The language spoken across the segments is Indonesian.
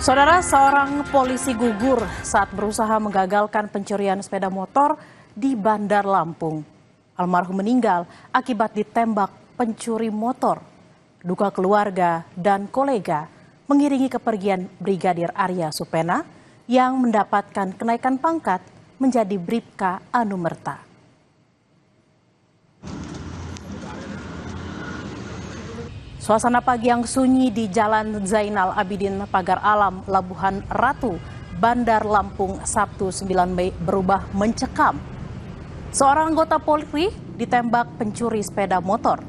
Saudara, seorang polisi gugur saat berusaha menggagalkan pencurian sepeda motor di Bandar Lampung. Almarhum meninggal akibat ditembak pencuri motor. Duka keluarga dan kolega mengiringi kepergian Brigadir Arya Supena yang mendapatkan kenaikan pangkat menjadi Bribka Anumerta. Suasana pagi yang sunyi di Jalan Zainal Abidin Pagar Alam, Labuhan Ratu, Bandar Lampung, Sabtu 9 Mei berubah mencekam. Seorang anggota Polri ditembak pencuri sepeda motor.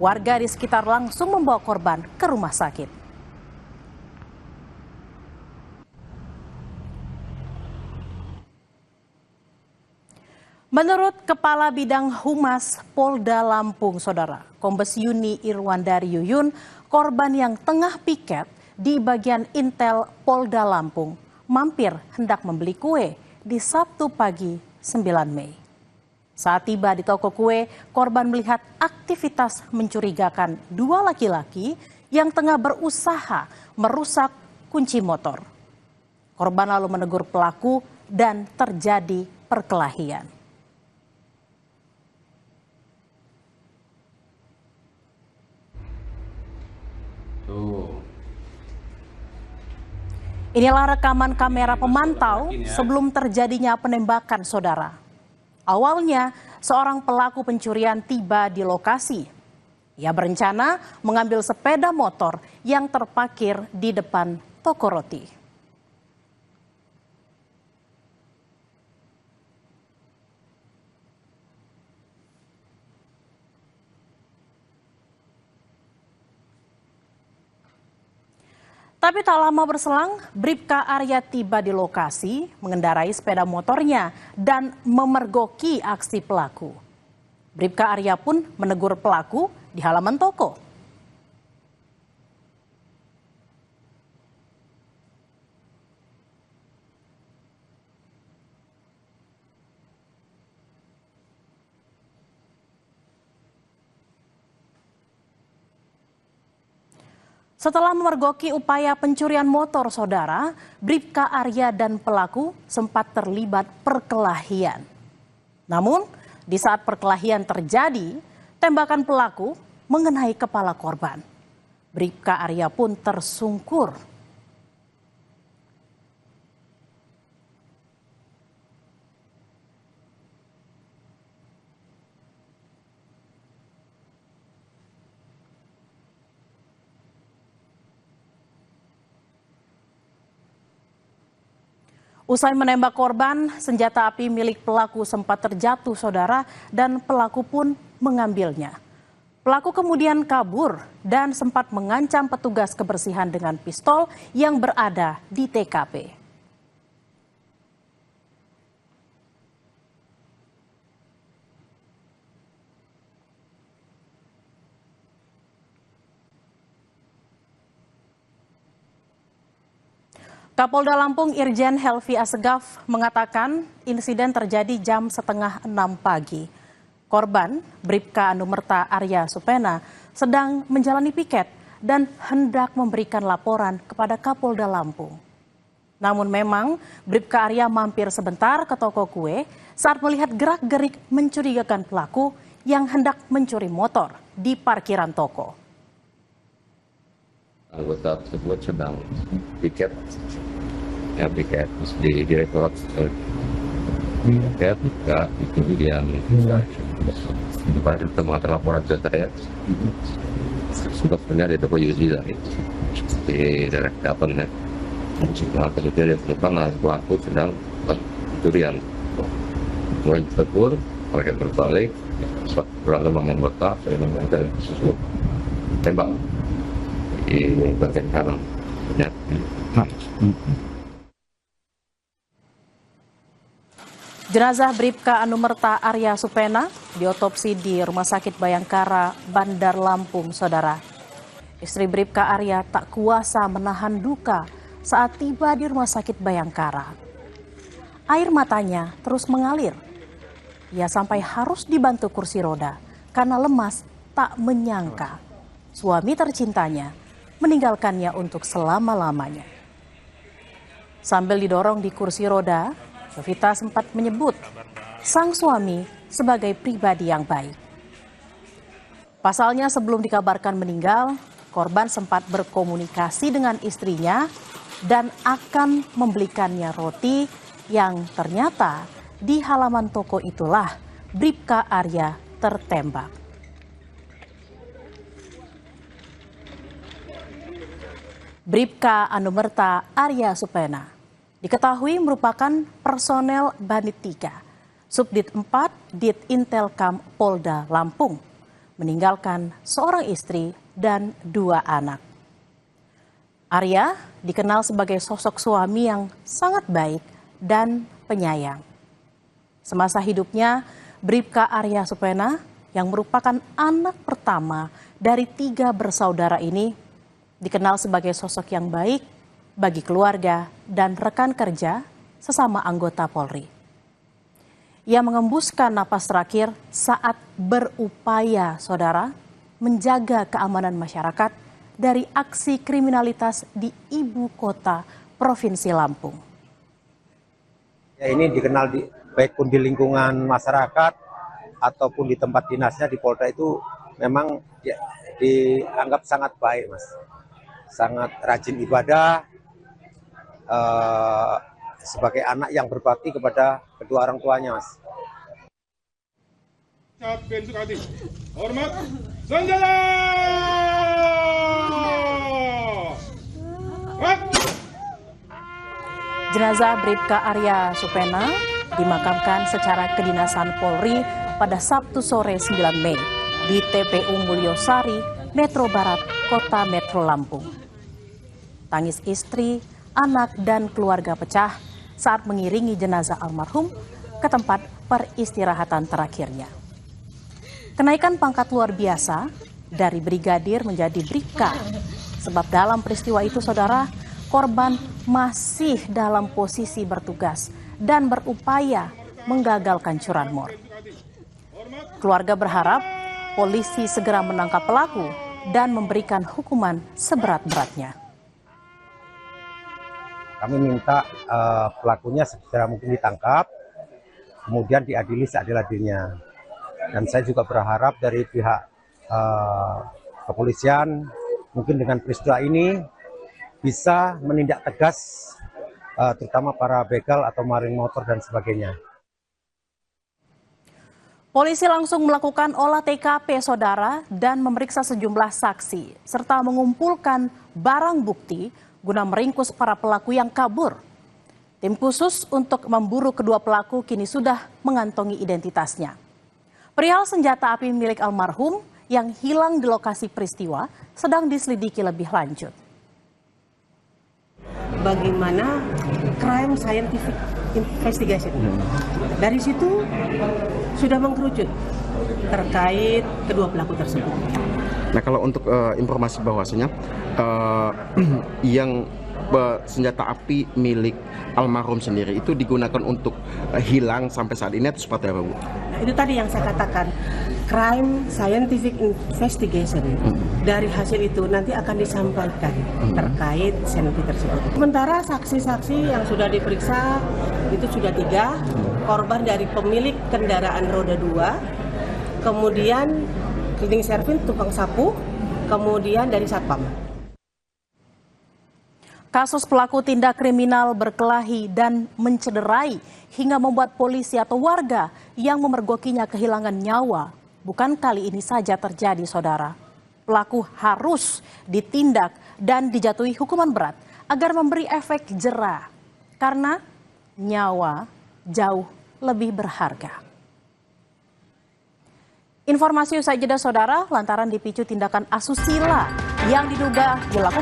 Warga di sekitar langsung membawa korban ke rumah sakit. Menurut Kepala Bidang Humas Polda Lampung, Saudara, Kombes Yuni Irwandari Yuyun, korban yang tengah piket di bagian Intel Polda Lampung mampir hendak membeli kue di Sabtu pagi 9 Mei. Saat tiba di toko kue, korban melihat aktivitas mencurigakan dua laki-laki yang tengah berusaha merusak kunci motor. Korban lalu menegur pelaku dan terjadi perkelahian. Inilah rekaman kamera pemantau sebelum terjadinya penembakan, Saudara. Awalnya, seorang pelaku pencurian tiba di lokasi. Ia berencana mengambil sepeda motor yang terparkir di depan toko roti. Tapi tak lama berselang, Bribka Arya tiba di lokasi, mengendarai sepeda motornya dan memergoki aksi pelaku. Bribka Arya pun menegur pelaku di halaman toko. Setelah memergoki upaya pencurian motor, Saudara, Bribka Arya dan pelaku sempat terlibat perkelahian. Namun, di saat perkelahian terjadi, tembakan pelaku mengenai kepala korban. Bribka Arya pun tersungkur. Usai menembak korban, senjata api milik pelaku sempat terjatuh, Saudara, dan pelaku pun mengambilnya. Pelaku kemudian kabur dan sempat mengancam petugas kebersihan dengan pistol yang berada di TKP. Kapolda Lampung Irjen Helvi Assegaf mengatakan insiden terjadi jam setengah 6 pagi. Korban, Bribka Anumerta Arya Supena, sedang menjalani piket dan hendak memberikan laporan kepada Kapolda Lampung. Namun memang Bribka Arya mampir sebentar ke toko kue saat melihat gerak-gerik mencurigakan pelaku yang hendak mencuri motor di parkiran toko. Anggota tersebut sedang piket di Direktorat piket itu yang pada temukan laporan ke saya sebetulnya di toko Yuzi di daerah Kapan ya. Kemudian yang depan pelaku sedang pencurian, mulai tegur, mereka berbalik, berlalu menganggota, saya menganggota sesuatu tembak di bagian kanan. Ya. Jenazah Bribka Anumerta Arya Supena diotopsi di Rumah Sakit Bayangkara, Bandar Lampung, Saudara. Istri Bribka Arya tak kuasa menahan duka saat tiba di Rumah Sakit Bayangkara. Air matanya terus mengalir. Ia sampai harus dibantu kursi roda karena lemas tak menyangka suami tercintanya meninggalkannya untuk selama-lamanya. Sambil didorong di kursi roda, Jovita sempat menyebut sang suami sebagai pribadi yang baik. Pasalnya sebelum dikabarkan meninggal, korban sempat berkomunikasi dengan istrinya dan akan membelikannya roti yang ternyata di halaman toko itulah Bribka Arya tertembak. Bribka Anumerta Arya Supena diketahui merupakan personel Banit 3, Subdit 4 Dit Intelkam Polda Lampung, meninggalkan seorang istri dan 2 anak. Arya dikenal sebagai sosok suami yang sangat baik dan penyayang. Semasa hidupnya, Bribka Arya Supena yang merupakan anak pertama dari 3 bersaudara ini dikenal sebagai sosok yang baik bagi keluarga dan rekan kerja sesama anggota Polri. Ia mengembuskan napas terakhir saat berupaya, saudara, menjaga keamanan masyarakat dari aksi kriminalitas di ibu kota Provinsi Lampung. Ya, ini dikenal baik pun di lingkungan masyarakat ataupun di tempat dinasnya di Polda itu memang ya, dianggap sangat baik, Mas. Sangat rajin ibadah, sebagai anak yang berbakti kepada kedua orang tuanya, Mas. Hormat, senjata! Jenazah Bribka Arya Supena dimakamkan secara kedinasan Polri pada Sabtu sore 9 Mei di TPU Mulyosari, Metro Barat, Kota Metro Lampung. Tangis istri, anak, dan keluarga pecah saat mengiringi jenazah almarhum ke tempat peristirahatan terakhirnya. Kenaikan pangkat luar biasa dari brigadir menjadi bribka, sebab dalam peristiwa itu, saudara, korban masih dalam posisi bertugas dan berupaya menggagalkan curanmor. Keluarga berharap polisi segera menangkap pelaku dan memberikan hukuman seberat-beratnya. Kami minta pelakunya segera mungkin ditangkap, kemudian diadili seadil-adilnya. Dan saya juga berharap dari pihak kepolisian mungkin dengan peristiwa ini bisa menindak tegas terutama para begal atau maling motor dan sebagainya. Polisi langsung melakukan olah TKP, saudara, dan memeriksa sejumlah saksi serta mengumpulkan barang bukti guna meringkus para pelaku yang kabur. Tim khusus untuk memburu kedua pelaku kini sudah mengantongi identitasnya. Perihal senjata api milik almarhum yang hilang di lokasi peristiwa sedang diselidiki lebih lanjut. Bagaimana crime scientific investigation. Dari situ sudah mengkerucut terkait kedua pelaku tersebut. Nah, kalau untuk informasi bahwasanya yang senjata api milik almarhum sendiri itu digunakan untuk hilang sampai saat ini atau seperti apa, Bu? Nah, itu tadi yang saya katakan, crime scientific investigation. Dari hasil itu nanti akan disampaikan terkait senpi tersebut. Sementara saksi-saksi yang sudah diperiksa itu sudah 3, korban dari pemilik kendaraan roda 2, kemudian cleaning service, tukang sapu, kemudian dari satpam. Kasus pelaku tindak kriminal berkelahi dan mencederai hingga membuat polisi atau warga yang memergokinya kehilangan nyawa bukan kali ini saja terjadi, saudara. Pelaku harus ditindak dan dijatuhi hukuman berat agar memberi efek jera karena nyawa jauh lebih berharga. Informasi usai jeda, saudara, lantaran dipicu tindakan asusila yang diduga dilakukan